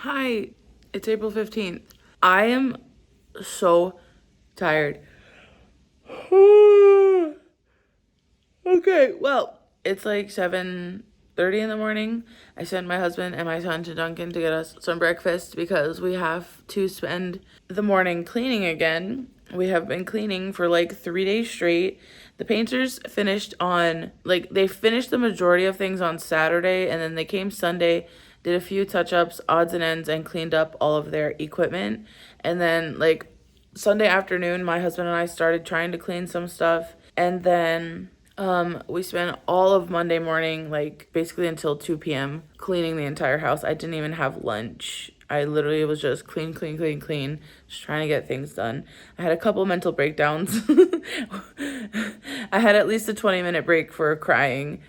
Hi, it's April 15th. I am so tired. Okay, well, it's like 7:30 in the morning. I sent my husband and my son to Dunkin' to get us some breakfast because we have to spend the morning cleaning again. We have been cleaning for like 3 days straight. The painters finished they finished the majority of things on Saturday, and then they came Sunday, did a few touch-ups, odds and ends, and cleaned up all of their equipment. And then Sunday afternoon, my husband and I started trying to clean some stuff, and then we spent all of Monday morning, like basically until 2 p.m., cleaning the entire house. I didn't even have lunch. I literally was just clean, clean, clean, clean, just trying to get things done. I had a couple mental breakdowns. I had at least a 20-minute break for crying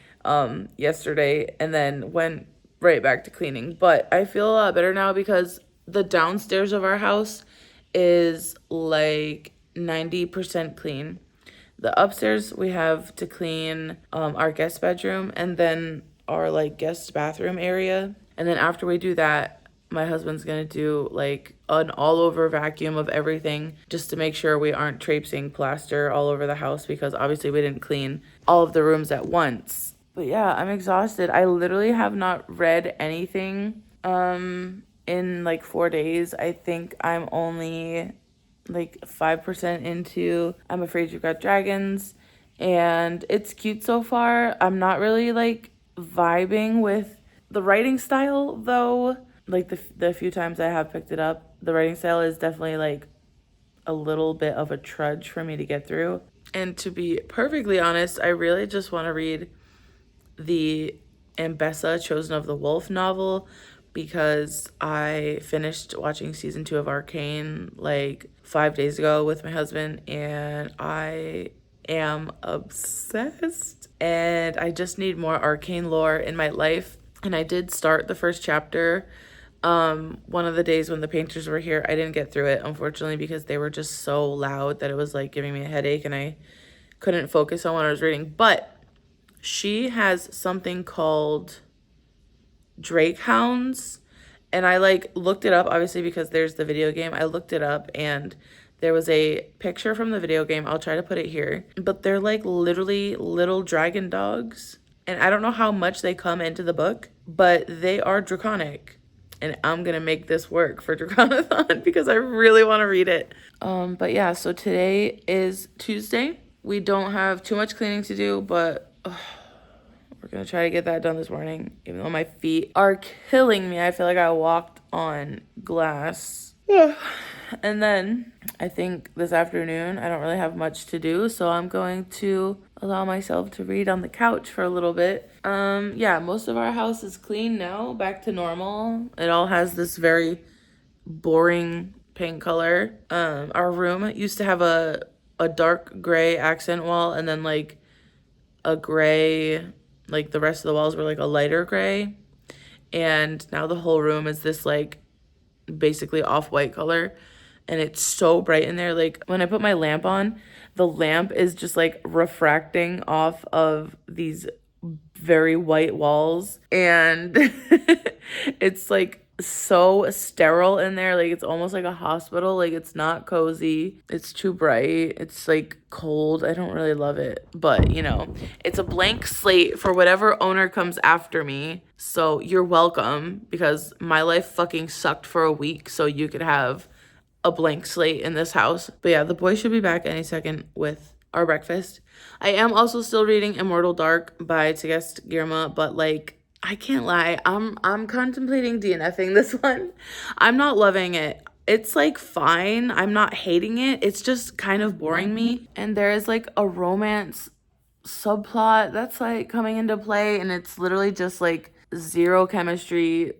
yesterday, and then went right back to cleaning. But I feel a lot better now because the downstairs of our house is like 90% clean. The upstairs we have to clean our guest bedroom and then our like guest bathroom area. And then after we do that, my husband's gonna do like an all over vacuum of everything just to make sure we aren't traipsing plaster all over the house because obviously we didn't clean all of the rooms at once. But yeah, I'm exhausted. I literally have not read anything in like 4 days. I think I'm only like 5% into I'm Afraid You've Got Dragons, and it's cute so far. I'm not really like vibing with the writing style though. Like the few times I have picked it up, the writing style is definitely like a little bit of a trudge for me to get through. And to be perfectly honest, I really just want to read the Ambessa Chosen of the Wolf novel because I finished watching season 2 of Arcane like 5 days ago with my husband, and I am obsessed. And I just need more Arcane lore in my life. And I did start the first chapter one of the days when the painters were here. I didn't get through it, unfortunately, because they were just so loud that it was like giving me a headache and I couldn't focus on what I was reading. But she has something called Drake Hounds, and I like looked it up obviously because there's the video game. I looked it up and there was a picture from the video game. I'll try to put it here. But they're like literally little dragon dogs. And I don't know how much they come into the book, but they are draconic. And I'm going to make this work for Draconathon because I really want to read it. But yeah, so today is Tuesday. We don't have too much cleaning to do, but we're going to try to get that done this morning, even though my feet are killing me. I feel like I walked on glass. And then I think this afternoon I don't really have much to do, so I'm going to allow myself to read on the couch for a little bit. Yeah, most of our house is clean now, back to normal. It all has this very boring paint color. Our room used to have a dark gray accent wall and then like a gray, like the rest of the walls were like a lighter gray. And now the whole room is this like basically off-white color, and it's so bright in there. Like when I put my lamp on, the lamp is just like refracting off of these very white walls, and it's like so sterile in there. Like it's almost like a hospital. Like it's not cozy. It's too bright. It's like cold. I don't really love it, but you know, it's a blank slate for whatever owner comes after me. So you're welcome, because my life fucking sucked for a week, so you could have a blank slate in this house. But yeah, the boys should be back any second with our breakfast. I am also still reading Immortal Dark by Tegest Girma, but like I can't lie, I'm contemplating DNFing this one. I'm not loving it. It's like fine. I'm not hating it. It's just kind of boring me. And there is like a romance subplot that's like coming into play, and it's literally just like zero chemistry,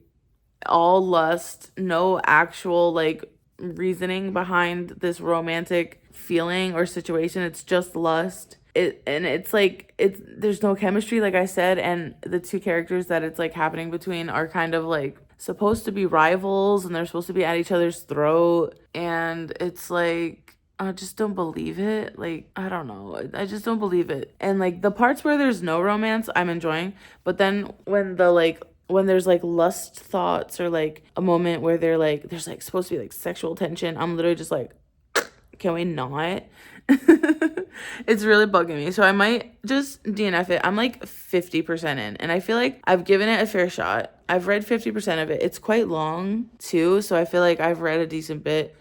all lust, no actual like reasoning behind this romantic feeling or situation. It's just lust. It's like there's no chemistry, like I said, and the two characters that it's like happening between are kind of like supposed to be rivals, and they're supposed to be at each other's throat, and it's like I just don't believe it. Like, I don't know. I just don't believe it. And like the parts where there's no romance, I'm enjoying. But then when the like when there's like lust thoughts or like a moment where they're like there's like supposed to be like sexual tension, I'm literally just like, can we not? It's really bugging me. So I might just DNF it. I'm like 50% in, and I feel like I've given it a fair shot. I've read 50% of it. It's quite long too, so I feel like I've read a decent bit.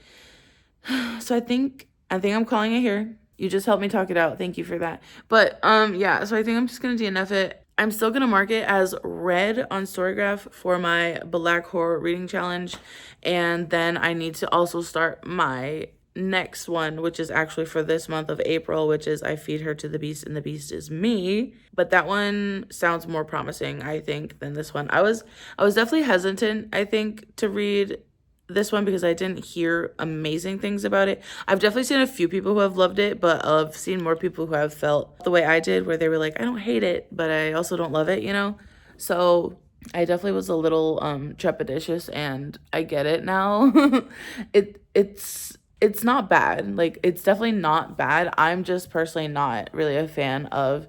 So I think I'm calling it here. You just helped me talk it out. Thank you for that. But yeah, so I think I'm just gonna DNF it. I'm still gonna mark it as read on Storygraph for my Black Horror reading challenge, and then I need to also start my next one, which is actually for this month of April, which is I Feed Her to the Beast and the Beast is Me. But that one sounds more promising, I think, than this one. I was definitely hesitant, I think, to read this one because I didn't hear amazing things about it. I've definitely seen a few people who have loved it, but I've seen more people who have felt the way I did, where they were like, I don't hate it, but I also don't love it, you know? So I definitely was a little trepidatious, and I get it now. It's not bad. Like, it's definitely not bad. I'm just personally not really a fan of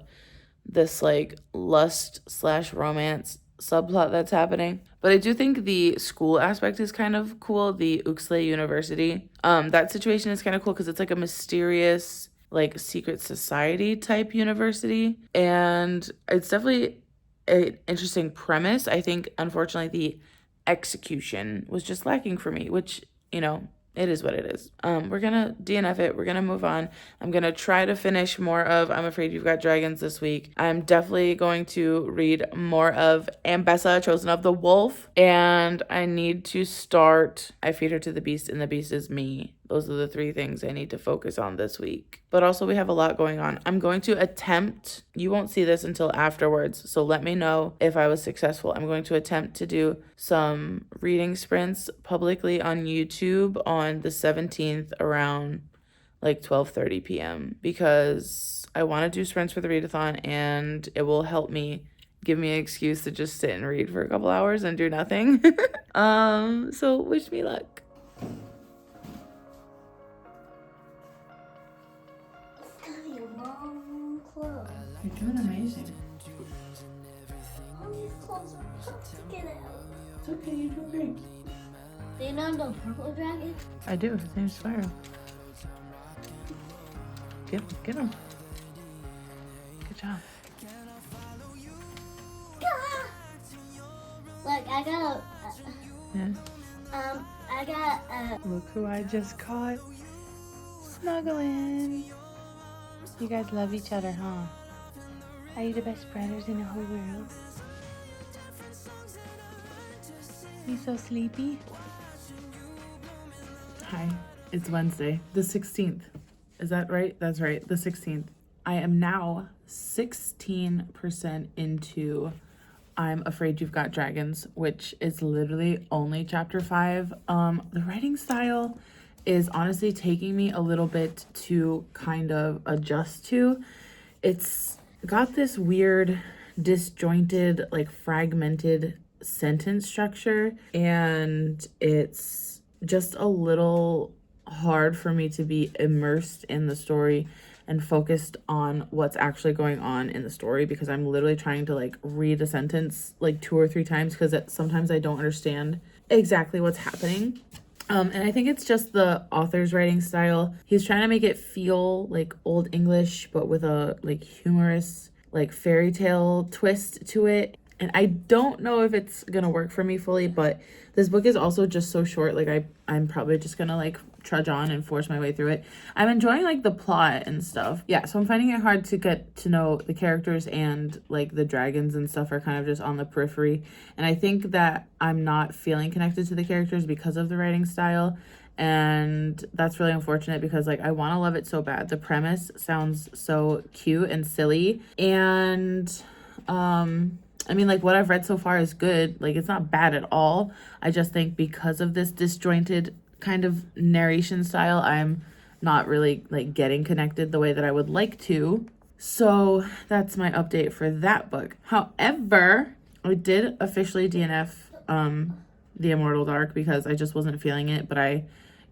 this like lust slash romance subplot that's happening. But I do think the school aspect is kind of cool. The Uxley University. That situation is kind of cool because it's like a mysterious, like secret society type university. And it's definitely an interesting premise. I think unfortunately the execution was just lacking for me, which, you know, it is what it is. We're gonna DNF it. We're gonna move on. I'm gonna try to finish more of I'm Afraid You've Got Dragons this week. I'm definitely going to read more of Ambessa, Chosen of the Wolf. And I need to start I Feed Her to the Beast and the Beast is Me. Those are the 3 things I need to focus on this week. But also we have a lot going on. I'm going to attempt, you won't see this until afterwards, so let me know if I was successful. I'm going to attempt to do some reading sprints publicly on YouTube on the 17th around like 12:30 p.m. because I want to do sprints for the readathon, and it will help me give me an excuse to just sit and read for a couple hours and do nothing. So wish me luck. You're doing amazing. All these clothes are tough to get out. It's okay, you're doing great. Do you know the purple dragon? I do. His name's Faerie. Get him. Good job. Ah! Look, I got Yeah. I got Look who I just caught. Snuggling. You guys love each other, huh? Are you the best brothers in the whole world? You so sleepy? Hi, it's Wednesday, the 16th. Is that right? That's right, the 16th. I am now 16% into I'm Afraid You've Got Dragons, which is literally only chapter 5. The writing style is honestly taking me a little bit to kind of adjust to. It's got this weird, disjointed, like fragmented sentence structure, and it's just a little hard for me to be immersed in the story and focused on what's actually going on in the story, because I'm literally trying to like read a sentence like 2 or 3 times because sometimes I don't understand exactly what's happening. And I think it's just the author's writing style. He's trying to make it feel like Old English, but with a like humorous, like fairy tale twist to it. And I don't know if it's gonna work for me fully, but this book is also just so short. Like I'm probably just gonna like trudge on and force my way through it. I'm enjoying like the plot and stuff. Yeah, so I'm finding it hard to get to know the characters, and like the dragons and stuff are kind of just on the periphery. And I think that I'm not feeling connected to the characters because of the writing style. And that's really unfortunate because like I want to love it so bad. The premise sounds so cute and silly. And I mean, like what I've read so far is good. Like it's not bad at all. I just think because of this disjointed kind of narration style, I'm not really like getting connected the way that I would like to. So that's my update for that book. However, I did officially DNF The Immortal Dark because I just wasn't feeling it, but I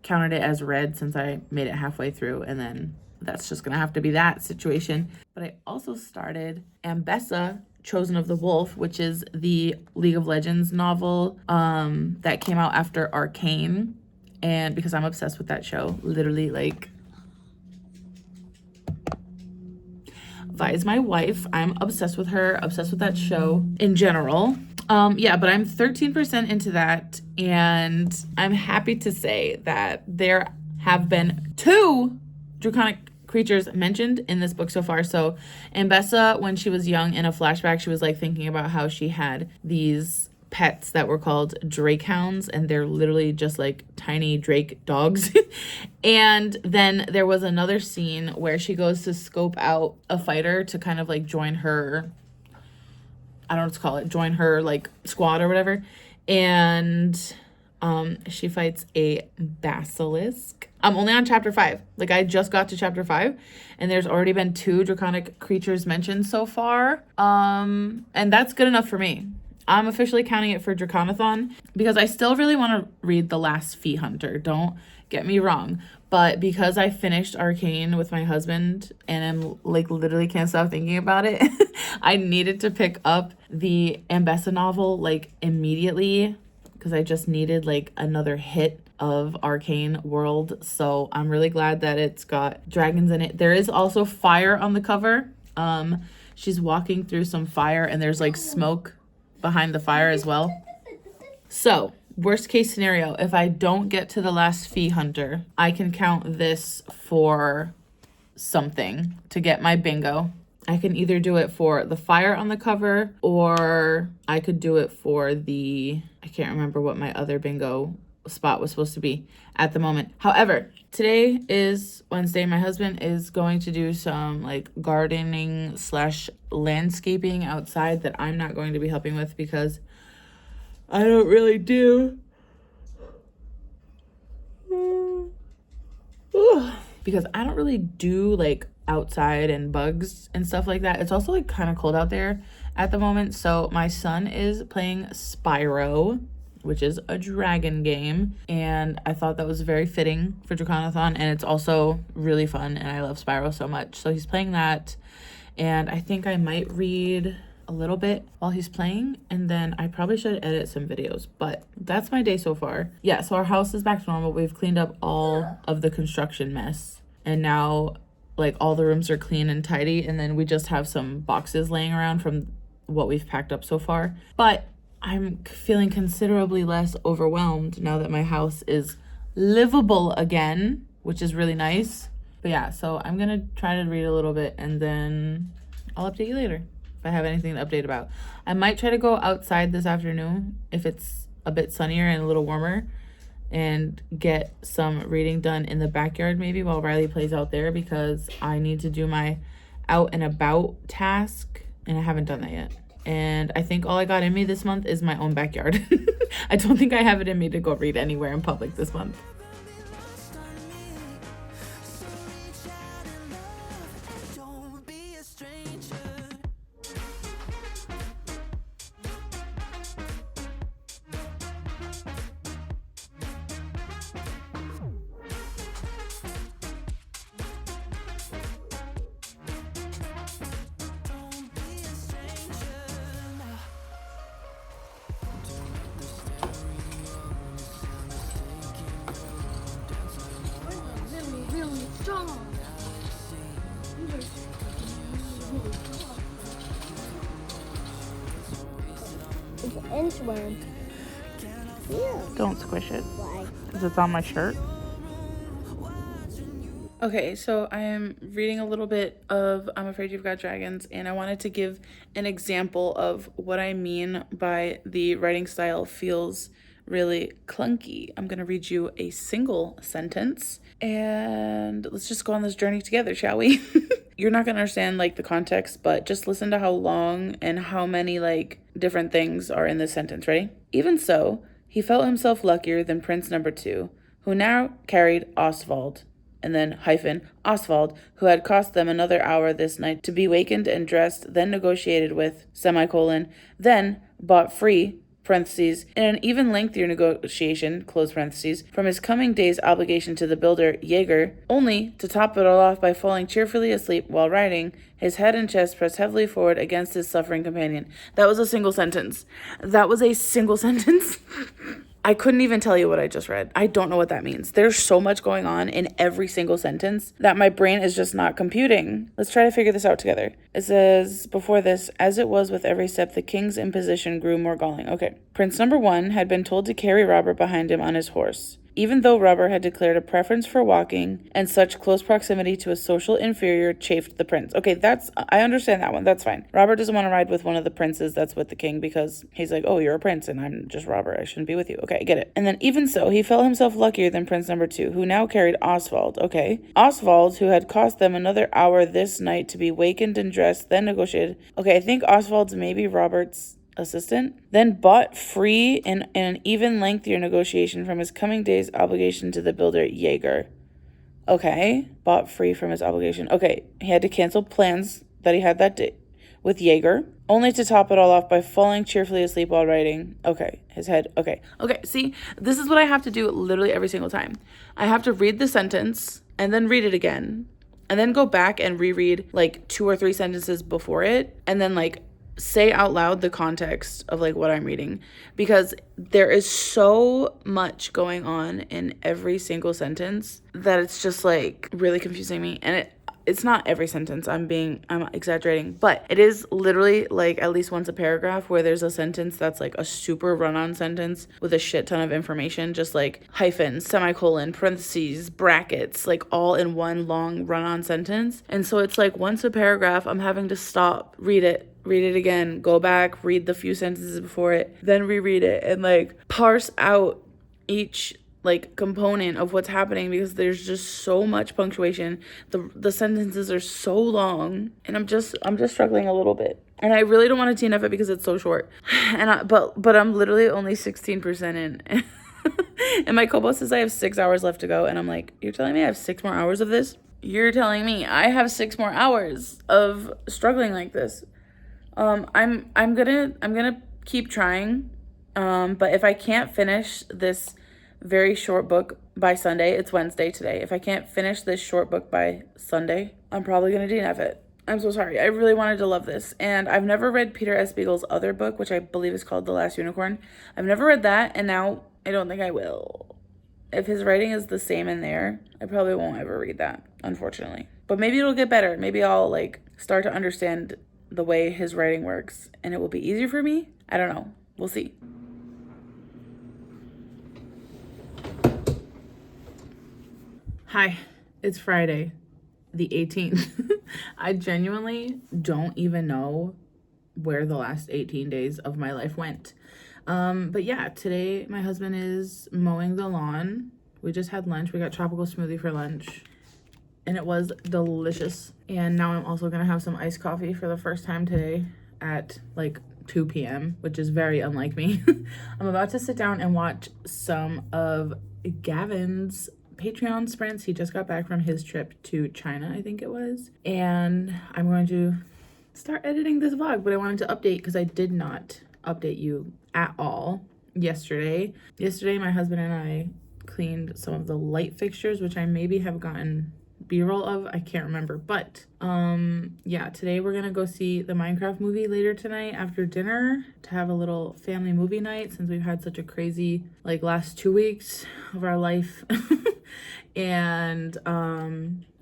counted it as read since I made it halfway through, and then that's just gonna have to be that situation. But I also started Ambessa, Chosen of the Wolf, which is the League of Legends novel that came out after Arcane. And because I'm obsessed with that show, literally, like, Vi is my wife. I'm obsessed with her, obsessed with that show in general. Yeah, but I'm 13% into that, and I'm happy to say that there have been 2 draconic creatures mentioned in this book so far. So Ambessa, when she was young in a flashback, she was like thinking about how she had these pets that were called drake hounds, and they're literally just like tiny drake dogs. And then there was another scene where she goes to scope out a fighter to kind of like join her, I don't know what to call it, join her like squad or whatever. And she fights a basilisk. I'm only on chapter 5. Like, I just got to chapter 5, and there's already been 2 draconic creatures mentioned so far. And that's good enough for me. I'm officially counting it for Draconathon because I still really want to read The Last Fee Hunter. Don't get me wrong. But because I finished Arcane with my husband and I'm like literally can't stop thinking about it, I needed to pick up the Ambessa novel like immediately because I just needed like another hit of Arcane world. So I'm really glad that it's got dragons in it. There is also fire on the cover. She's walking through some fire and there's like smoke behind the fire as well. So worst case scenario, if I don't get to The Last Fee Hunter, I can count this for something to get my bingo. I can either do it for the fire on the cover, or I could do it for the, I can't remember what my other bingo spot was supposed to be at the moment. However, today is Wednesday. My husband is going to do some like gardening / landscaping outside that I'm not going to be helping with because I don't really do. Because I don't really do like outside and bugs and stuff like that. It's also like kind of cold out there at the moment. So my son is playing Spyro, which is a dragon game. And I thought that was very fitting for Draconathon. And it's also really fun. And I love Spyro so much. So he's playing that. And I think I might read a little bit while he's playing, and then I probably should edit some videos, but that's my day so far. Yeah, so our house is back to normal. We've cleaned up all of the construction mess, and now like all the rooms are clean and tidy, and then we just have some boxes laying around from what we've packed up so far. But I'm feeling considerably less overwhelmed now that my house is livable again, which is really nice. But yeah, so I'm gonna try to read a little bit, and then I'll update you later if I have anything to update about. I might try to go outside this afternoon if it's a bit sunnier and a little warmer and get some reading done in the backyard maybe while Riley plays out there, because I need to do my out and about task and I haven't done that yet. And I think all I got in me this month is my own backyard. I don't think I have it in me to go read anywhere in public this month. Really strong. It's an inchworm. Yeah. Don't squish it Why? because it's on my shirt. Okay, so I am reading a little bit of I'm Afraid You've Got Dragons, and I wanted to give an example of what I mean by the writing style feels really clunky. I'm going to read you a single sentence, and let's just go on this journey together, shall we? You're not going to understand like the context, but just listen to how long and how many like different things are in this sentence. Ready? Even so, he felt himself luckier than Prince Number 2, who now carried Oswald, and then Oswald, who had cost them another hour this night to be wakened and dressed, then negotiated with, then bought free, parentheses, in an even lengthier negotiation, close parentheses, from his coming day's obligation to the builder Jaeger, only to top it all off by falling cheerfully asleep while riding, his head and chest pressed heavily forward against his suffering companion. That was a single sentence. I couldn't even tell you what I just read. I don't know what that means. There's so much going on in every single sentence that my brain is just not computing. Let's try to figure this out together. It says, before this, as it was with every step, the king's imposition grew more galling. Okay. Prince number 1 had been told to carry Robert behind him on his horse. Even though Robert had declared a preference for walking, and such close proximity to a social inferior chafed the prince. Okay, I understand that one. That's fine. Robert doesn't want to ride with one of the princes that's with the king because he's like, oh, you're a prince and I'm just Robert. I shouldn't be with you. Okay, I get it. And then even so, he felt himself luckier than prince number 2, who now carried Oswald. Okay. Oswald, who had cost them another hour this night to be wakened and dressed, then negotiated. Okay, I think Oswald's maybe Robert's assistant, then bought free in an even lengthier negotiation from his coming day's obligation to the builder Jaeger. Okay, bought free from his obligation. Okay, he had to cancel plans that he had that day with Jaeger, only to top it all off by falling cheerfully asleep while writing. Okay, his head. Okay, see, this is what I have to do literally every single time. I have to read the sentence and then read it again, and then go back and reread like 2 or 3 sentences before it, and then like say out loud the context of like what I'm reading, because there is so much going on in every single sentence that it's just like really confusing me. And it's not every sentence, I'm exaggerating, but it is literally like at least once a paragraph where there's a sentence that's like a super run-on sentence with a shit ton of information, just like hyphens, semicolon, parentheses, brackets, like all in one long run-on sentence. And so it's like once a paragraph, I'm having to stop, read it again, go back, read the few sentences before it, then reread it, and like parse out each like component of what's happening, because there's just so much punctuation. The sentences are so long, and I'm just struggling a little bit. And I really don't want to TNF it because it's so short. And but I'm literally only 16% in. And my co-boss says I have 6 hours left to go, and I'm like, you're telling me I have 6 more hours of this? You're telling me I have 6 more hours of struggling like this. I'm gonna keep trying. But if I can't finish this very short book by Sunday, it's Wednesday today. If I can't finish this short book by Sunday, I'm probably gonna DNF it. I'm so sorry. I really wanted to love this. And I've never read Peter S. Beagle's other book, which I believe is called The Last Unicorn. I've never read that, and now I don't think I will. If his writing is the same in there, I probably won't ever read that, unfortunately. But maybe it'll get better. Maybe I'll like start to understand the way his writing works, and it will be easier for me. I don't know. We'll see. Hi, it's Friday, the 18th. I genuinely don't even know where the last 18 days of my life went. But yeah, today my husband is mowing the lawn. We just had lunch. We got tropical smoothie for lunch, and it was delicious. And now I'm also gonna have some iced coffee for the first time today at like 2 p.m., which is very unlike me. I'm about to sit down and watch some of Gavin's Patreon sprints. He just got back from his trip to China, I think it was. And I'm going to start editing this vlog, but I wanted to update because I did not update you at all yesterday. Yesterday, my husband and I cleaned some of the light fixtures, which I maybe have gotten B-roll of. I can't remember. But yeah, today we're gonna go see the Minecraft movie later tonight after dinner to have a little family movie night, since we've had such a crazy like last 2 weeks of our life. And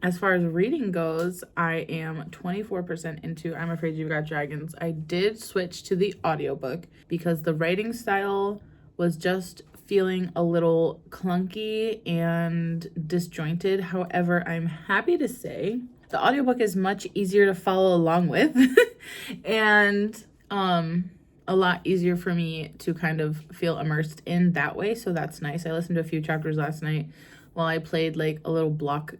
as far as reading goes, I am 24% into I'm Afraid You've Got Dragons. I did switch to the audiobook because the writing style was just feeling a little clunky and disjointed. However, I'm happy to say the audiobook is much easier to follow along with and a lot easier for me to kind of feel immersed in that way. So that's nice. I listened to a few chapters last night while I played like a little block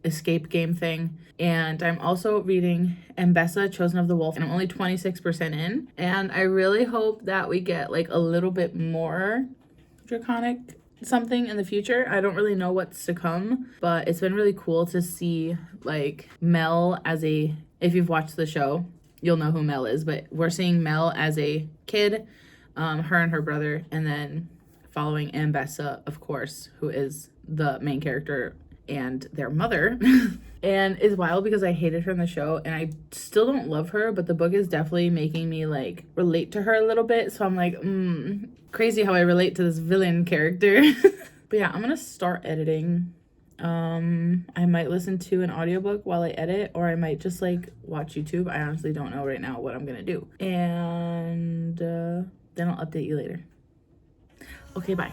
escape game thing. And I'm also reading Mbessa, Chosen of the Wolf, and I'm only 26% in. And I really hope that we get like a little bit more draconic something in the future. I don't really know what's to come, but it's been really cool to see like Mel as a, if you've watched the show, you'll know who Mel is, but we're seeing Mel as a kid her and her brother, and then following Ambessa, of course, who is the main character and their mother. And it's wild because I hated her in the show and I still don't love her, but the book is definitely making me like relate to her a little bit. So I'm like, crazy how I relate to this villain character. But yeah, I'm gonna start editing. I might listen to an audiobook while I edit, or I might just like watch YouTube. I honestly don't know right now what I'm gonna do. And then I'll update you later. Okay, bye.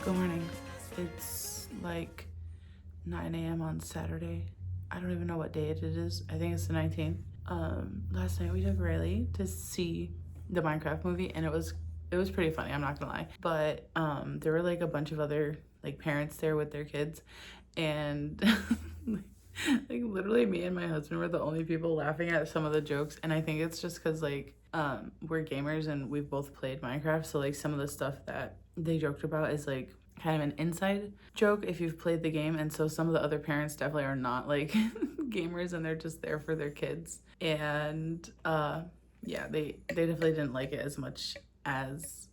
Good morning. It's like 9 a.m. on Saturday. I don't even know what day it is. I think it's the 19th. Last night we took Riley to see the Minecraft movie, and it was pretty funny, I'm not gonna lie. But there were like a bunch of other like parents there with their kids, and like literally me and my husband were the only people laughing at some of the jokes. And I think it's just because like we're gamers and we've both played Minecraft, so like some of the stuff that they joked about is like kind of an inside joke if you've played the game. And so some of the other parents definitely are not like gamers and they're just there for their kids. And yeah, they definitely didn't like it as much as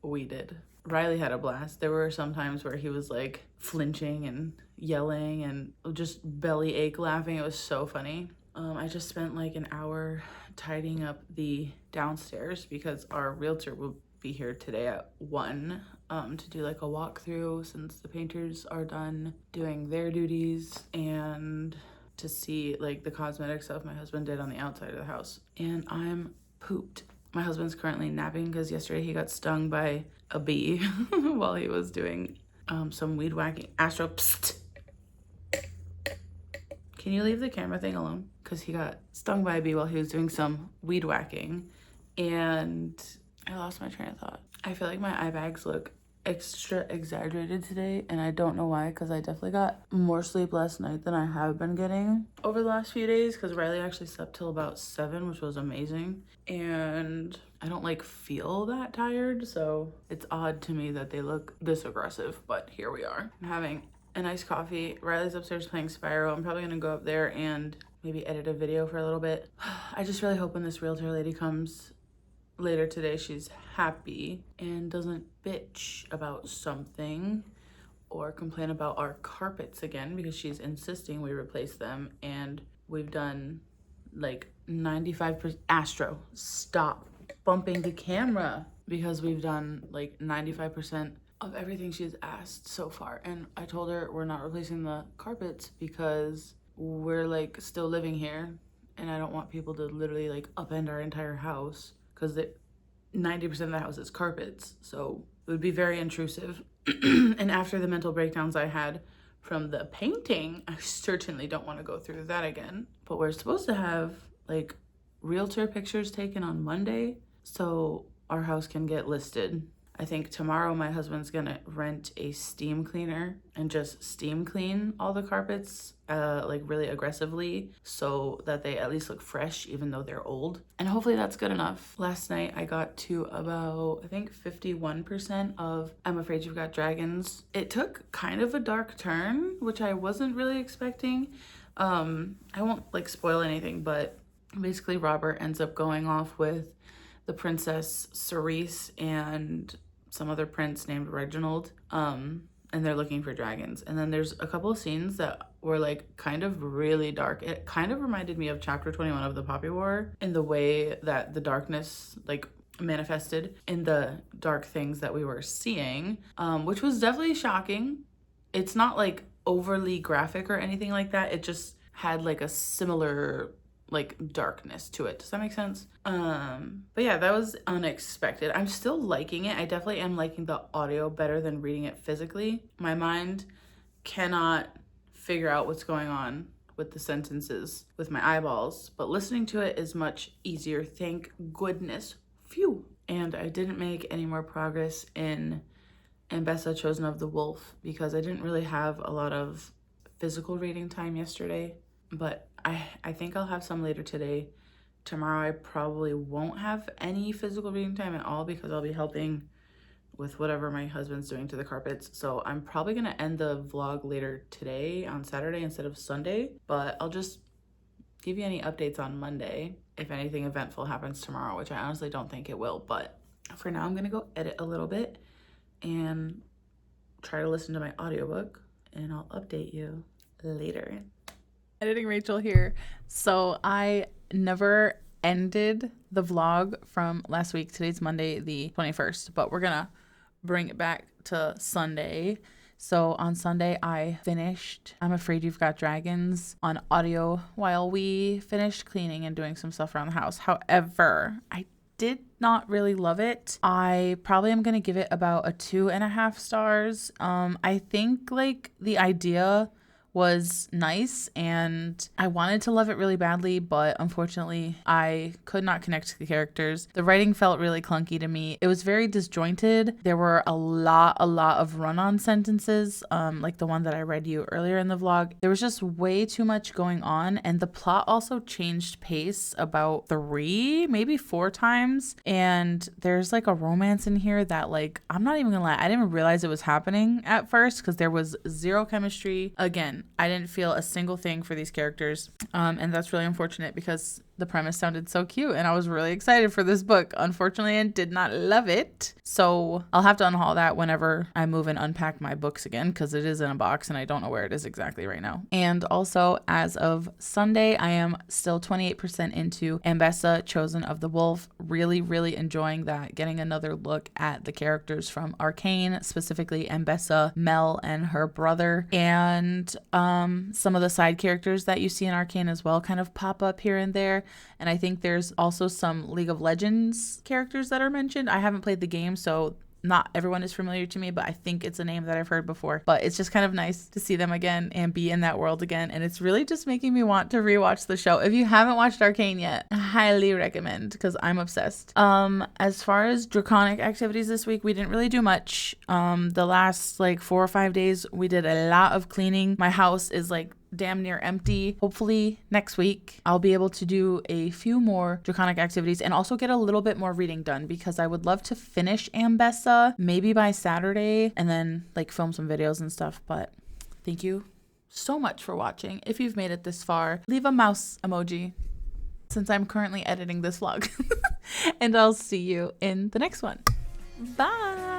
we did. Riley had a blast. There were some times where he was like flinching and yelling and just belly ache laughing. It was so funny. I just spent like an hour tidying up the downstairs because our realtor will be here today at 1 to do like a walkthrough since the painters are done doing their duties, and to see like the cosmetic stuff my husband did on the outside of the house. And I'm pooped. My husband's currently napping because yesterday he got stung by a bee while he was doing some weed whacking. Astro, psst. Can you leave the camera thing alone? Because he got stung by a bee while he was doing some weed whacking, and I lost my train of thought. I feel like my eye bags look extra exaggerated today, and I don't know why, because I definitely got more sleep last night than I have been getting over the last few days, because Riley actually slept till about 7, which was amazing. And I don't like feel that tired, so it's odd to me that they look this aggressive, but here we are. I'm having a nice coffee. Riley's upstairs playing Spyro. I'm probably gonna go up there and maybe edit a video for a little bit. I just really hope when this realtor lady comes later today, she's happy and doesn't bitch about something or complain about our carpets again, because she's insisting we replace them, and we've done like 95%. Astro, stop bumping the camera, because we've done like 95% of everything she's asked so far. And I told her we're not replacing the carpets because we're like still living here, and I don't want people to literally like upend our entire house, because 90% of the house is carpets, so it would be very intrusive. And after the mental breakdowns I had from the painting, I certainly don't want to go through that again. But we're supposed to have like realtor pictures taken on Monday so our house can get listed. I think tomorrow my husband's gonna rent a steam cleaner and just steam clean all the carpets like really aggressively, so that they at least look fresh even though they're old. And hopefully that's good enough. Last night I got to about, I think 51% of I'm Afraid You've Got Dragons. It took kind of a dark turn, which I wasn't really expecting. I won't like spoil anything, but basically Robert ends up going off with the princess Cerise and some other prince named Reginald, and they're looking for dragons. And then there's a couple of scenes that were like kind of really dark. It kind of reminded me of chapter 21 of the Poppy War in the way that the darkness like manifested in the dark things that we were seeing, which was definitely shocking. It's not like overly graphic or anything like that. It just had like a similar like darkness to it. Does that make sense? But yeah, that was unexpected. I'm still liking it. I definitely am liking the audio better than reading it physically. My mind cannot figure out what's going on with the sentences with my eyeballs, but listening to it is much easier. Thank goodness. Phew. And I didn't make any more progress in Ambessa Chosen of the Wolf because I didn't really have a lot of physical reading time yesterday, but I think I'll have some later today tomorrow I probably won't have any physical reading time at all because I'll be helping with whatever my husband's doing to the carpets. So I'm probably gonna end the vlog later today on Saturday instead of Sunday, but I'll just give you any updates on Monday if anything eventful happens tomorrow, which I honestly don't think it will. But for now, I'm gonna go edit a little bit and try to listen to my audiobook, and I'll update you later. Editing Rachel here. So I never ended the vlog from last week. Today's Monday the 21st, but we're gonna bring it back to Sunday. So on Sunday I finished I'm Afraid You've Got Dragons on audio while we finished cleaning and doing some stuff around the house. However, I did not really love it. I probably am gonna give it about a 2.5 stars. I think like the idea was nice and I wanted to love it really badly, but unfortunately I could not connect to the characters. The writing felt really clunky to me. It was very disjointed. There were a lot of run-on sentences, like the one that I read you earlier in the vlog. There was just way too much going on, and the plot also changed pace about 3, maybe 4 times. And there's like a romance in here that, like, I'm not even gonna lie, I didn't even realize it was happening at first because there was zero chemistry. Again, I didn't feel a single thing for these characters, and that's really unfortunate because the premise sounded so cute and I was really excited for this book. Unfortunately, I did not love it, so I'll have to unhaul that whenever I move and unpack my books again because it is in a box and I don't know where it is exactly right now. And also, as of Sunday, I am still 28% into Ambessa, Chosen of the Wolf. Really enjoying that, getting another look at the characters from Arcane, specifically Ambessa, Mel, and her brother, and some of the side characters that you see in Arcane as well kind of pop up here and there. And I think there's also some League of Legends characters that are mentioned. I haven't played the game, so not everyone is familiar to me, but I think it's a name that I've heard before. But it's just kind of nice to see them again and be in that world again. And it's really just making me want to rewatch the show. If you haven't watched Arcane yet, I highly recommend because I'm obsessed. As far as draconic activities this week, we didn't really do much. The last like 4 or 5 days, we did a lot of cleaning. My house is like damn near empty. Hopefully next week I'll be able to do a few more draconic activities and also get a little bit more reading done because I would love to finish Ambessa maybe by Saturday and then like film some videos and stuff. But thank you so much for watching. If you've made it this far, leave a mouse emoji since I'm currently editing this vlog. And I'll see you in the next one. Bye.